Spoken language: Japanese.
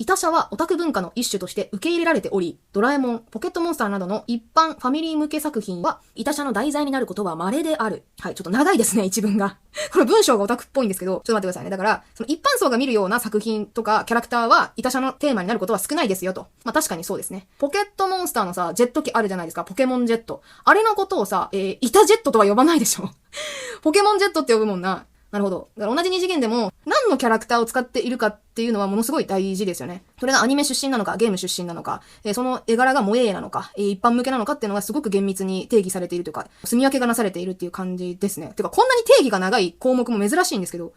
イタ社はオタク文化の一種として受け入れられており、ドラえもん、ポケットモンスターなどの一般ファミリー向け作品は、イタ社の題材になることは稀である。はい、ちょっと長いですね、一文が。この文章がオタクっぽいんですけど、ちょっと待ってくださいね。だから、その一般層が見るような作品とかキャラクターは、イタ社のテーマになることは少ないですよと。まあ確かにそうですね。ポケットモンスターのさ、ジェット機あるじゃないですか。ポケモンジェット。あれのことをさ、イタジェットとは呼ばないでしょ。ポケモンジェットって呼ぶもんな。なるほど。だから同じ二次元でも何のキャラクターを使っているかっていうのはものすごい大事ですよね。それがアニメ出身なのか、ゲーム出身なのか、その絵柄が萌えなのか、一般向けなのかっていうのがすごく厳密に定義されているというか、住み分けがなされているっていう感じですね。てかこんなに定義が長い項目も珍しいんですけど、